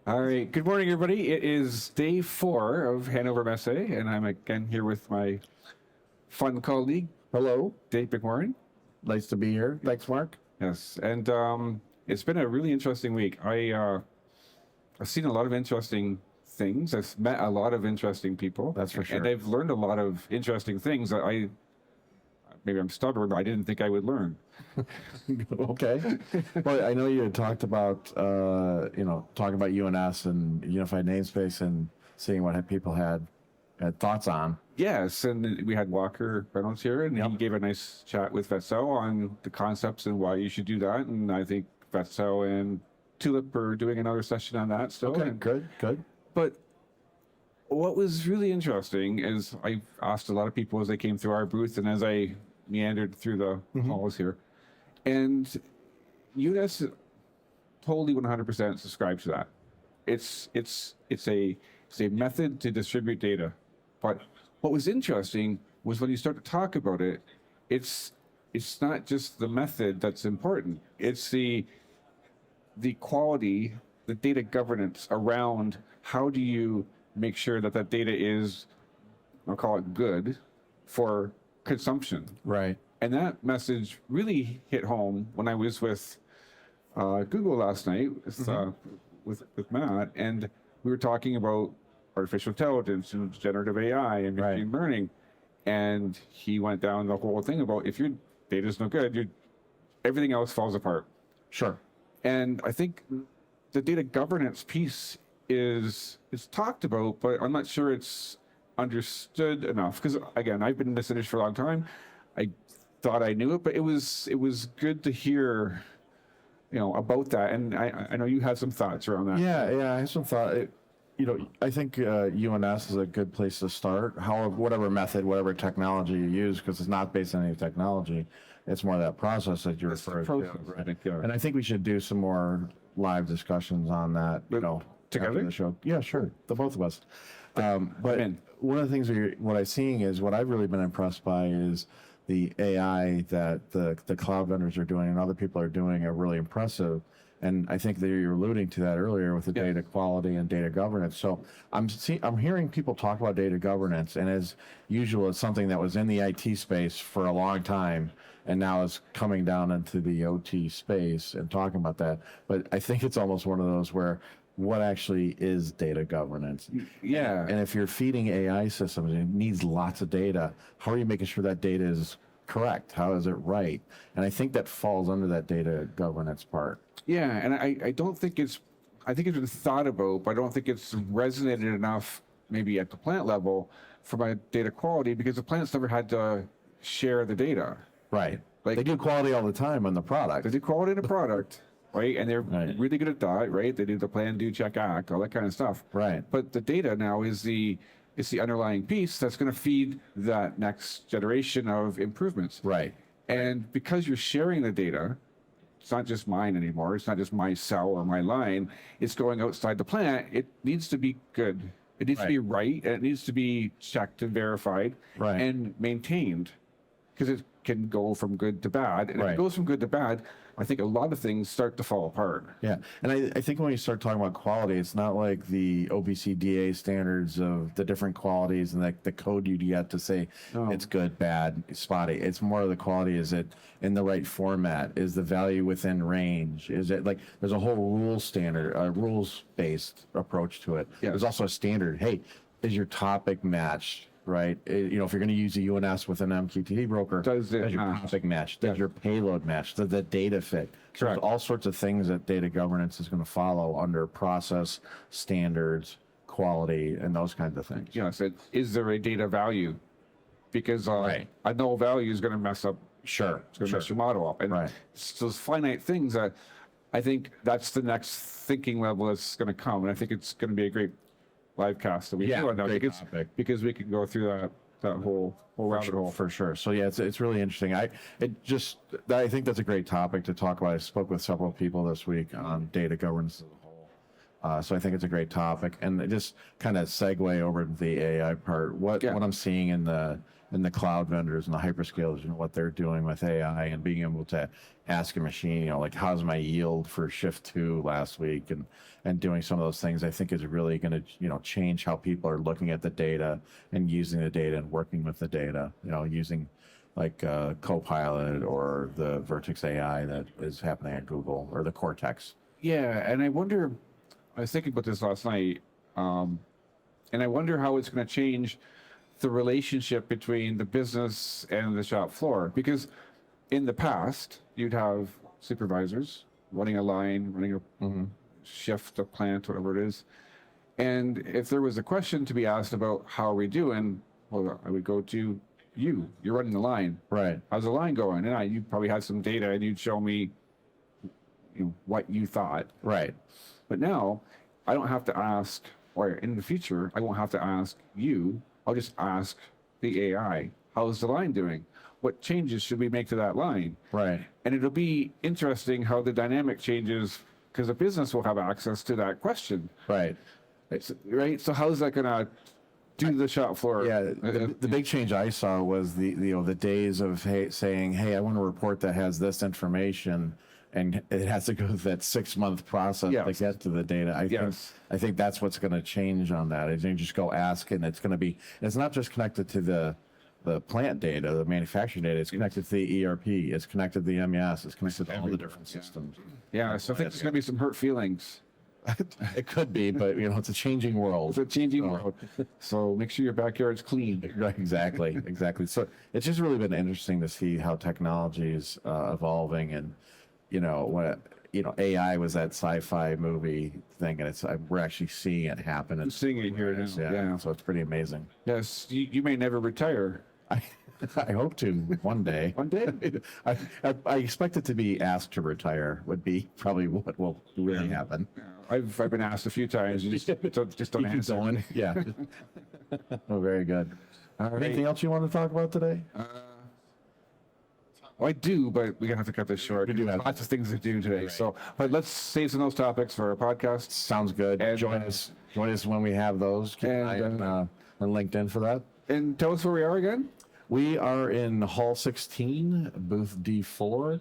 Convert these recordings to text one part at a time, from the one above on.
All right. Good morning, everybody. It is day 4 of Hannover Messe, and I'm again here with my fun colleague, Hello, Dave McMorran. nice to be here. Thanks, Marc. Yes, and it's been a really interesting week. I've seen a lot of interesting things. I've met a lot of interesting people. That's for sure. And I've learned a lot of interesting things that maybe I'm stubborn, but I didn't think I would learn. Okay. Well, I know you had talked about, talking about UNS and unified namespace and seeing what people had thoughts on. Yes, and we had Walker Reynolds here, and he gave a nice chat with Vetso on the concepts and why you should do that. And I think Vetso and Tulip are doing another session on that still. Okay, good. But what was really interesting is I asked a lot of people as they came through our booth and as I meandered through the halls here, and UNS totally 100% subscribes to that. It's a method to distribute data. But what was interesting was when you start to talk about it, it's not just the method that's important. It's the quality, the data governance around how do you make sure that that data is, I'll call it good, for consumption. Right. And that message really hit home when I was with Google last night with Matt, and we were talking about artificial intelligence and generative AI and machine learning, and he went down the whole thing about if your data is no good, everything else falls apart. Sure. And I think the data governance piece is talked about, but I'm not sure it's understood enough. Because again, I've been in this industry for a long time. I thought I knew it, but it was good to hear, about that. And I know you had some thoughts around that. Yeah, I have some thought. I think UNS is a good place to start. However, whatever method, whatever technology you use, because it's not based on any technology, it's more that process that you're referring to. Right? Yeah. And I think we should do some more live discussions on that, Together? after the show. Yeah, sure. The both of us. But one of the things what I'm seeing is what I've really been impressed by is the AI that the cloud vendors are doing and other people are doing are really impressive. And I think that you're alluding to that earlier with the data quality and data governance. So I'm hearing people talk about data governance, and as usual, it's something that was in the IT space for a long time, and now is coming down into the OT space and talking about that. But I think it's almost one of those where what actually is data governance? Yeah. And if you're feeding AI systems and it needs lots of data, how are you making sure that data is correct? How is it right? And I think that falls under that data governance part. Yeah, and I don't think I think it's been thought about, but I don't think it's resonated enough maybe at the plant level for my data quality, because the plants never had to share the data. Right. Like, they do quality all the time on the product. They do quality in the product, right? And they're really good at that, right? They do the plan, do, check, act, all that kind of stuff. Right. But the data now is the underlying piece that's going to feed that next generation of improvements. Right. And because you're sharing the data, it's not just mine anymore. It's not just my cell or my line. It's going outside the plant. It needs to be good. It needs to be right. And it needs to be checked and verified and maintained, because it can go from good to bad. And if it goes from good to bad, I think a lot of things start to fall apart. Yeah. And I think when you start talking about quality, it's not like the OBCDA standards of the different qualities and the code you get to say it's good, bad, spotty. It's more of the quality. Is it in the right format? Is the value within range? Is it like there's a whole rules-based approach to it. Yes. There's also a standard. Hey, is your topic matched? Right. If you're going to use a UNS with an MQTT broker, does your topic match? Does your payload match? Does the data fit? So there's all sorts of things that data governance is going to follow under process, standards, quality, and those kinds of things. Yes. Is there a data value? Because a null value is going to mess up. Sure. It's going to mess your model up. And it's those finite things that I think that's the next thinking level that's going to come. And I think it's going to be a great live cast that we do on that, because we can go through that whole rabbit hole for sure. So yeah, it's really interesting. I think that's a great topic to talk about. I spoke with several people this week on data governance as a whole, So I think it's a great topic, and it just kind of segue over to the AI part. What I'm seeing in the cloud vendors and the hyperscalers and what they're doing with AI and being able to ask a machine, like how's my yield for shift 2 last week, and doing some of those things, I think is really going to change how people are looking at the data and using the data and working with the data. Using like Copilot or the Vertex AI that is happening at Google, or the Cortex. Yeah, and I was thinking about this last night, and I wonder how it's going to change the relationship between the business and the shop floor. Because in the past, you'd have supervisors running a line, running a shift, a plant, whatever it is. And if there was a question to be asked about how are we doing, well, I would go to you. You're running the line. Right. How's the line going? And you probably had some data, and you'd show me what you thought. Right. But now, I don't have to ask, or in the future, I won't have to ask you. I'll just ask the AI, how's the line doing? What changes should we make to that line? Right. And it'll be interesting how the dynamic changes, because the business will have access to that question. Right. Right? So how's that going to do the shop floor? Yeah, the big change I saw was the days of saying, hey, I want a report that has this information, and it has to go through that 6-month process to get to the data. I think that's what's going to change on that. Is you just go ask, and it's going to be. It's not just connected to the plant data, the manufacturing data. It's connected to the ERP. It's connected to the MES. It's connected to all the different systems. Yeah, so I think there's going to be some hurt feelings. It could be, but it's a changing world. It's a changing world. So make sure your backyard's clean. Exactly. So it's just really been interesting to see how technology is evolving, and when AI was that sci-fi movie thing, and we're actually seeing it happen. I'm seeing it here now. Yeah. So it's pretty amazing. Yes, you may never retire. I hope to one day. One day? I expect it to be asked to retire would be probably what will really happen. I've been asked a few times. You just don't answer. Going. Yeah. Oh, very good. Anything else you want to talk about today? Well, I do, but we're gonna have to cut this short. We do have lots of things to do today. Right. So, but let's save some of those topics for our podcast. Sounds good. And join us when we have those. Keep an eye on LinkedIn for that. And tell us where we are again. We are in Hall 16, booth D4,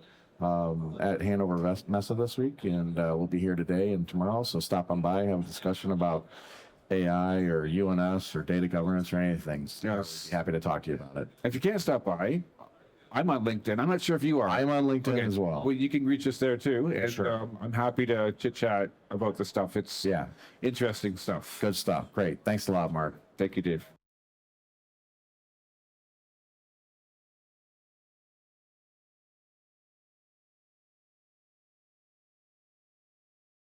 at Hannover Messe this week, and we'll be here today and tomorrow. So stop on by, have a discussion about AI or UNS or data governance or anything. Yes. I'd be happy to talk to you about it. If you can't stop by, I'm on LinkedIn. I'm not sure if you are. I'm on LinkedIn as well. Well, you can reach us there too. And sure. I'm happy to chit chat about the stuff. It's interesting stuff. Good stuff. Great. Thanks a lot, Mark. Thank you, Dave.